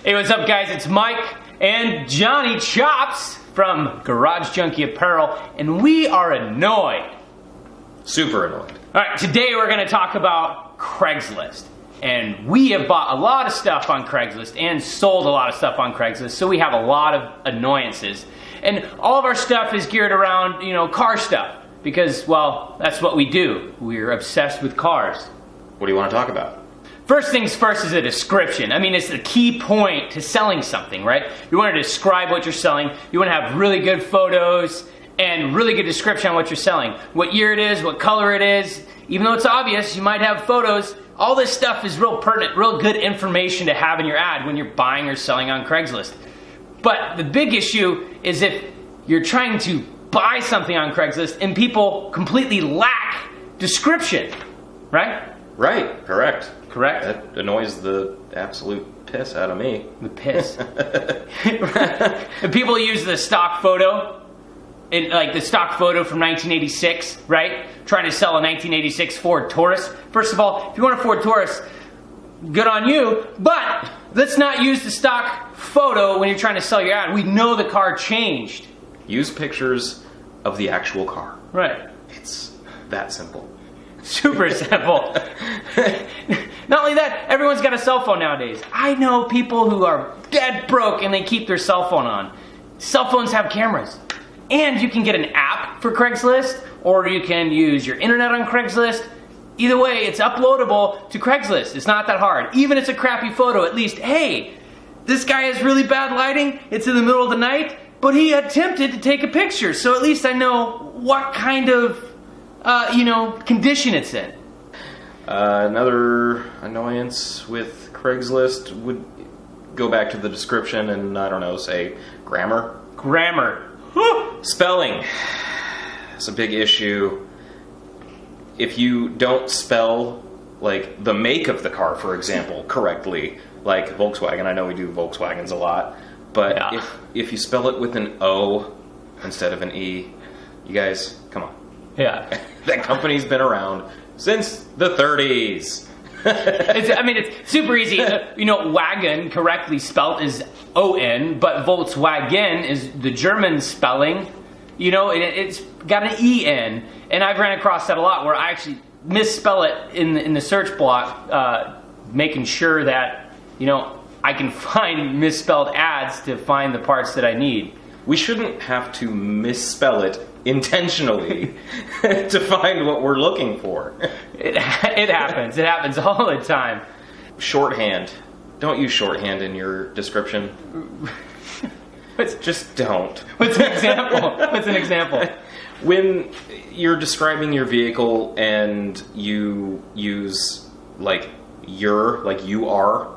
Hey, what's up, guys? It's Mike and Johnny Chops from Garage Junkie Apparel, and we are annoyed. Super annoyed. All right, today we're going to talk about Craigslist. And we have bought a lot of stuff on Craigslist and sold a lot of stuff on Craigslist, so we have a lot of annoyances. And all of our stuff is geared around, car stuff. Because, well, that's what we do. We're obsessed with cars. What do you want to talk about? First things first is a description. I mean, it's the key point to selling something, right? You want to describe what you're selling. You want to have really good photos and really good description on what you're selling. What year it is, what color it is. Even though it's obvious, you might have photos. All this stuff is real pertinent, real good information to have in your ad when you're buying or selling on Craigslist. But the big issue is if you're trying to buy something on Craigslist and people completely lack description, right? Right, correct. Correct? That annoys the absolute piss out of me. The piss. And people use the stock photo, like the stock photo from 1986, right? Trying to sell a 1986 Ford Taurus. First of all, if you want a Ford Taurus, good on you, but let's not use the stock photo when you're trying to sell your ad. We know the car changed. Use pictures of the actual car. Right. It's that simple. Super simple. Not only that, everyone's got a cell phone nowadays. I know people who are dead broke and they keep their cell phone on. Cell phones have cameras. And you can get an app for Craigslist, or you can use your internet on Craigslist. Either way, it's uploadable to Craigslist. It's not that hard. Even if it's a crappy photo, at least, hey, this guy has really bad lighting. It's in the middle of the night, but he attempted to take a picture. So at least I know what kind of condition it's in. Another annoyance with Craigslist would go back to the description and, I don't know, say grammar. Grammar. Spelling. It's a big issue. If you don't spell, like, the make of the car, for example, correctly, like Volkswagen, I know we do Volkswagens a lot, but yeah. if you spell it with an O instead of an E, you guys, come on. Yeah. That company's been around since the 30s. It's super easy. Wagon correctly spelled is O-N, but Volkswagen is the German spelling. It's got an E-N. And I've ran across that a lot where I actually misspell it in the search block, making sure that, I can find misspelled ads to find the parts that I need. We shouldn't have to misspell it intentionally to find what we're looking for. It happens. It happens all the time. Shorthand. Don't use shorthand in your description. Just don't. What's an example? What's an example? When you're describing your vehicle and you use like you are,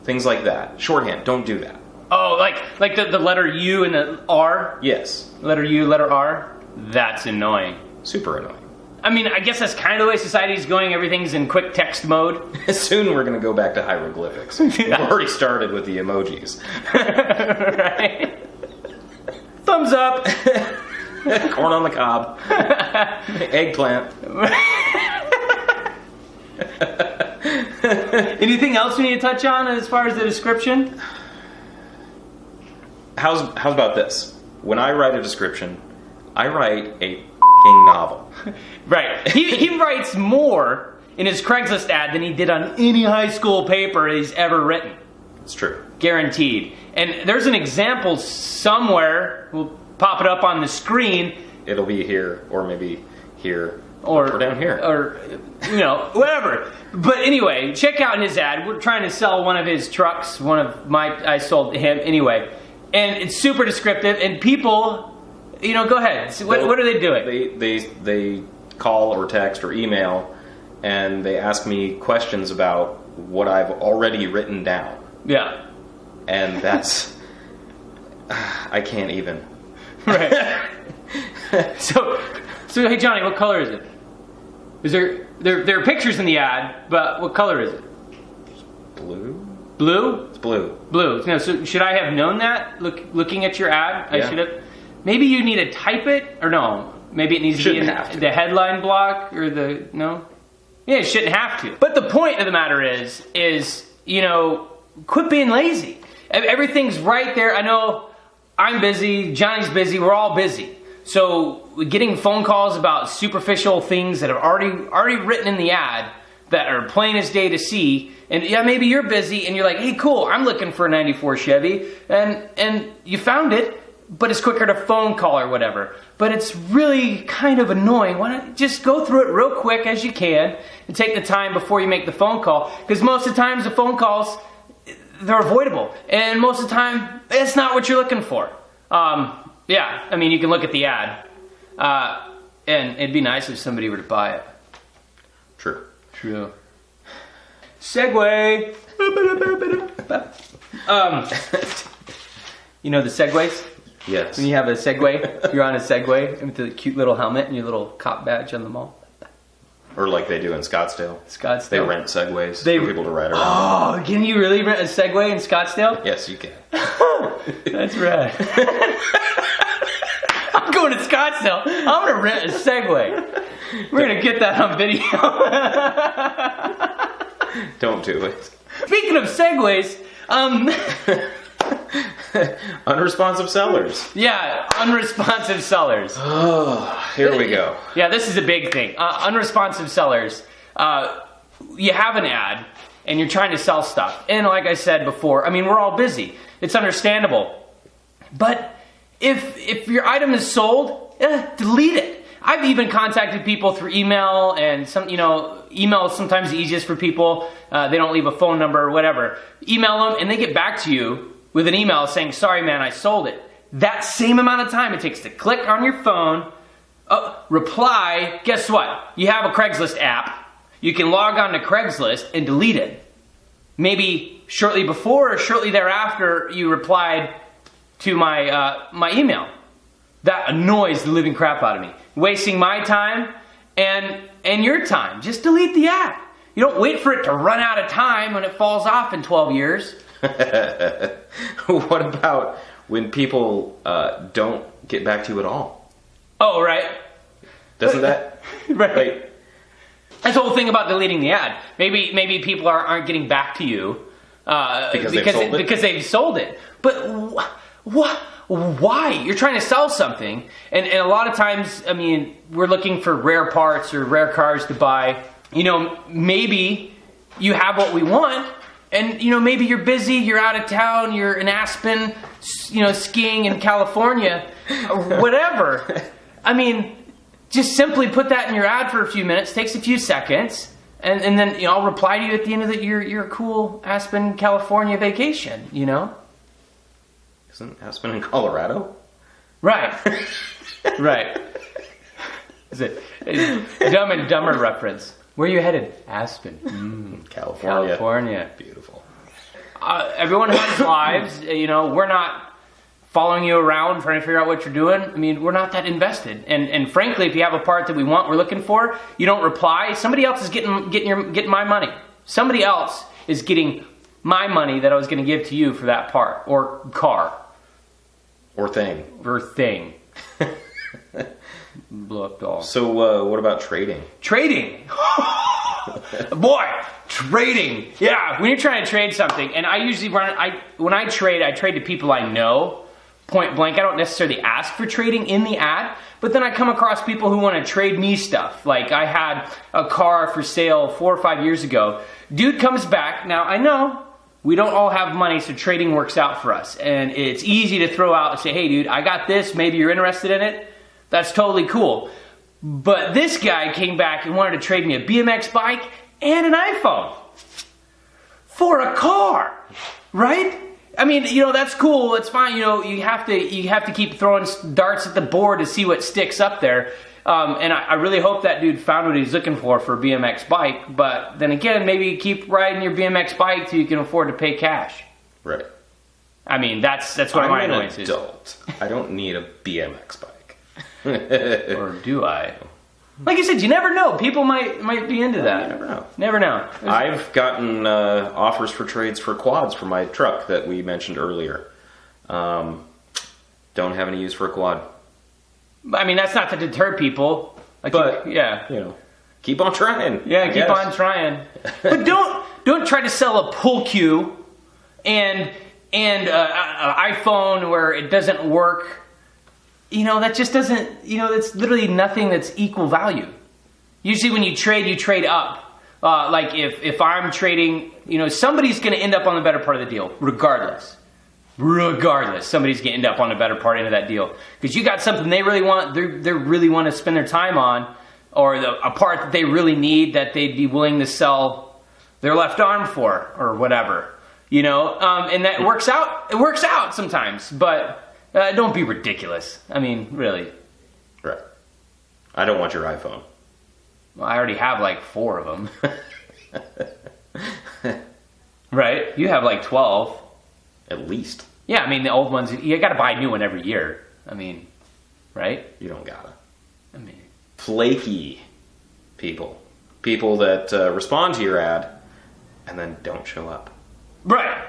things like that. Shorthand. Don't do that. Oh, like the letter U and the R? Yes. Letter U, letter R? That's annoying. Super annoying. I mean, I guess that's kind of the way society's going. Everything's in quick text mode. Soon we're going to go back to hieroglyphics. We've already started with the emojis. Right? Thumbs up. Corn on the cob. Eggplant. Anything else we need to touch on as far as the description? How's about this? When I write a description, I write a f***ing novel. Right. He writes more in his Craigslist ad than he did on any high school paper he's ever written. It's true. Guaranteed. And there's an example somewhere. We'll pop it up on the screen. It'll be here, or maybe here, or down here. Or, whatever. But anyway, check out his ad. We're trying to sell one of his trucks. I sold him anyway. And it's super descriptive, and people, go ahead. So what are they doing? They call or text or email, and they ask me questions about what I've already written down. Yeah. And that's, I can't even. Right. So hey Johnny, what color is it? Is there are pictures in the ad, but what color is it? Blue. Blue? It's blue. Blue. No, so should I have known that? Looking at your ad, yeah. I should have. Maybe you need to type it, or no? Maybe it needs to be in the headline block or the no. Yeah, it shouldn't have to. But the point of the matter is quit being lazy. Everything's right there. I know I'm busy, Johnny's busy, we're all busy. So getting phone calls about superficial things that are already written in the ad that are plain as day to see, and yeah, maybe you're busy and you're like, hey, cool, I'm looking for a 94 Chevy, and you found it, but it's quicker to phone call or whatever. But it's really kind of annoying. Why not just go through it real quick as you can and take the time before you make the phone call? Because most of the times the phone calls, they're avoidable. And most of the time, it's not what you're looking for. Yeah, I mean, you can look at the ad. And it'd be nice if somebody were to buy it. True. Segway. You know the Segways? Yes. When you have a Segway, you're on a Segway with the cute little helmet and your little cop badge on the mall. Or like they do in Scottsdale. They rent Segways for people to ride around. Oh, can you really rent a Segway in Scottsdale? Yes, you can. That's rad. I'm going to Scottsdale. I'm going to rent a Segway. We're going to get that on video. Don't do it. Speaking of Segways, unresponsive sellers. Yeah, unresponsive sellers. Oh, here we go. Yeah, this is a big thing. Unresponsive sellers. You have an ad and you're trying to sell stuff. And like I said before, I mean, we're all busy. It's understandable. But if your item is sold, delete it. I've even contacted people through email, and email is sometimes the easiest for people. They don't leave a phone number or whatever. Email them and they get back to you with an email saying, sorry man, I sold it. That same amount of time it takes to click on your phone, reply, guess what? You have a Craigslist app. You can log on to Craigslist and delete it. Maybe shortly before or shortly thereafter you replied to my email. That annoys the living crap out of me. Wasting my time and your time. Just delete the ad. You don't wait for it to run out of time when it falls off in 12 years. What about when people don't get back to you at all? Oh, right. Doesn't that? Right. Like, that's the whole thing about deleting the ad. Maybe people aren't getting back to you because they've sold it. But why? You're trying to sell something, and a lot of times, I mean, we're looking for rare parts or rare cars to buy. Maybe you have what we want, and maybe you're busy, you're out of town, you're in Aspen, skiing in California, or whatever. I mean, just simply put that in your ad for a few minutes, takes a few seconds, and then I'll reply to you at the end of your cool Aspen, California vacation, Isn't Aspen in Colorado? Right. Right. Is it Dumb and Dumber reference? Where are you headed? Aspen. California. Beautiful. Everyone has lives. We're not following you around trying to figure out what you're doing. I mean, we're not that invested. And frankly, if you have a part that we're looking for, you don't reply, somebody else is getting my money. Somebody else is getting my money that I was going to give to you for that part or car. Or thing. Blow off. So what about trading? Trading! Boy, trading! Yeah, when you're trying to trade something, and I usually when I trade to people I know, point blank. I don't necessarily ask for trading in the ad, but then I come across people who want to trade me stuff. Like I had a car for sale 4 or 5 years ago. Dude comes back. Now I know we don't all have money, so trading works out for us. And it's easy to throw out and say, hey dude, I got this, maybe you're interested in it. That's totally cool. But this guy came back and wanted to trade me a BMX bike and an iPhone for a car, right? I mean, that's cool, it's fine. You have to keep throwing darts at the board to see what sticks up there. And I really hope that dude found what he's looking for a BMX bike. But then again, maybe keep riding your BMX bike till you can afford to pay cash. Right. I mean, that's one of my annoyances. I'm an adult. I don't need a BMX bike. Or do I? Like I said, you never know. People might be into that. You never know. I've gotten offers for trades for quads for my truck that we mentioned earlier. Don't have any use for a quad. I mean, that's not to deter people. Keep on trying. Yeah, keep on trying. But don't try to sell a pull cue and and an iPhone where it doesn't work, that just doesn't, it's literally nothing that's equal value. Usually when you trade up. Like if I'm trading, somebody's going to end up on the better part of the deal, regardless. Regardless, somebody's going to end up on the better part into that deal. Because you got something they really want, they really want to spend their time on, or a part that they really need that they'd be willing to sell their left arm for, or whatever. And that works out. It works out sometimes, but don't be ridiculous. I mean, really. Right. I don't want your iPhone. Well, I already have like 4 of them. Right? You have like 12. At least. Yeah, I mean, the old ones, you gotta buy a new one every year. I mean, right? You don't gotta. I mean. Flaky people. People that respond to your ad and then don't show up. Right.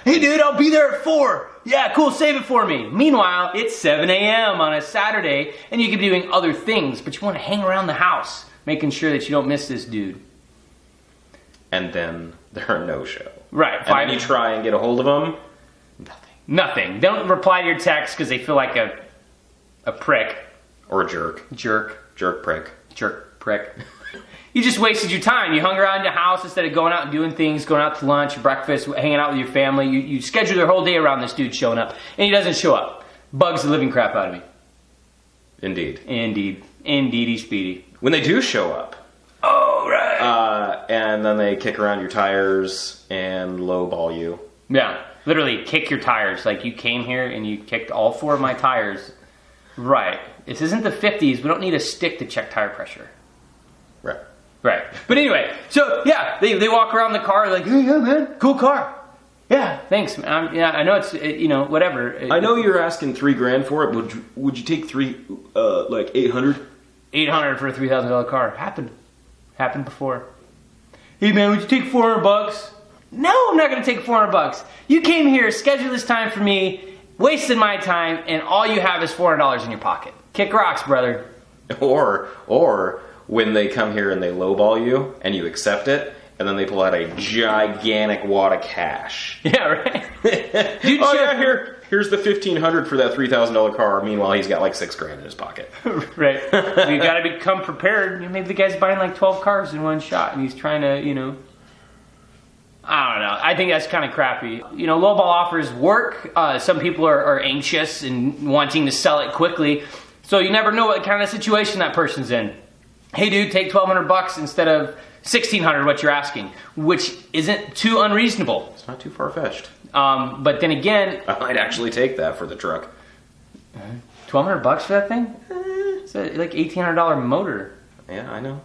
Hey, dude, I'll be there at 4. Yeah, cool, save it for me. Meanwhile, it's 7 a.m. on a Saturday, and you could be doing other things, but you want to hang around the house, making sure that you don't miss this dude. And then they're a no-show. Right. And then you try and get a hold of them. Nothing. Don't reply to your text because they feel like a prick. Or a jerk. Jerk prick. Jerk prick. You just wasted your time. You hung around your house instead of going out and doing things, going out to lunch, breakfast, hanging out with your family. You schedule your whole day around this dude showing up, and he doesn't show up. Bugs the living crap out of me. Indeed. Indeedy speedy. When they do show up. Oh, right. And then they kick around your tires and lowball you. Yeah, literally kick your tires. Like you came here and you kicked all 4 of my tires. Right. This isn't the 50s. We don't need a stick to check tire pressure. Right. But anyway, so yeah, they walk around the car like, hey, yeah, man, cool car. Yeah, thanks, man. Yeah, I know it's, whatever. I know you're asking $3,000 for it. Would you take like 800? 800 for a $3,000 car. Happened before. Hey, man, would you take $400? No, I'm not going to take $400. You came here, scheduled this time for me, wasted my time, and all you have is $400 in your pocket. Kick rocks, brother. Or when they come here and they lowball you and you accept it, and then they pull out a gigantic wad of cash. Yeah, right. Dude, yeah, here's the $1,500 for that $3,000 car. Meanwhile, he's got like $6,000 in his pocket. Right. You got to become prepared. Maybe the guy's buying like 12 cars in one shot, and he's trying to, I don't know. I think that's kind of crappy. Lowball offers work. Some people are anxious and wanting to sell it quickly, so you never know what kind of situation that person's in. Hey, dude, take $1,200 instead of $1,600, what you're asking, which isn't too unreasonable. It's not too far-fetched. But then again, I might actually take that for the truck. $1,200 for that thing? It's like $1,800 motor. Yeah, I know.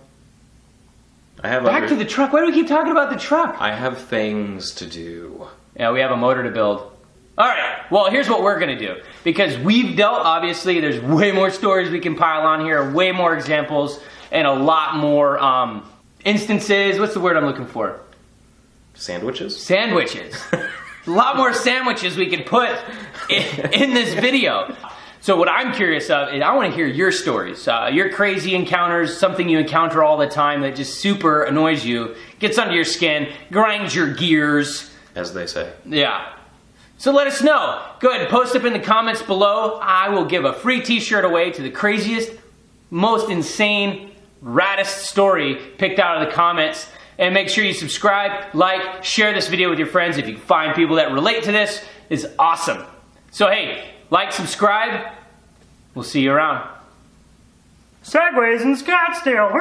I have Back to the truck. Why do we keep talking about the truck? I have things to do. Yeah, we have a motor to build. All right, well, here's what we're going to do. Because we've dealt, obviously, there's way more stories we can pile on here, way more examples, and a lot more instances. What's the word I'm looking for? Sandwiches? Sandwiches. A lot more sandwiches we can put in this video. So what I'm curious of is I want to hear your stories, your crazy encounters, something you encounter all the time that just super annoys you, gets under your skin, grinds your gears. As they say. Yeah. So let us know. Go ahead and post up in the comments below. I will give a free t-shirt away to the craziest, most insane, raddest story picked out of the comments. And make sure you subscribe, like, share this video with your friends. If you can find people that relate to this, it's awesome. So hey, like, subscribe. We'll see you around. Segways in Scottsdale.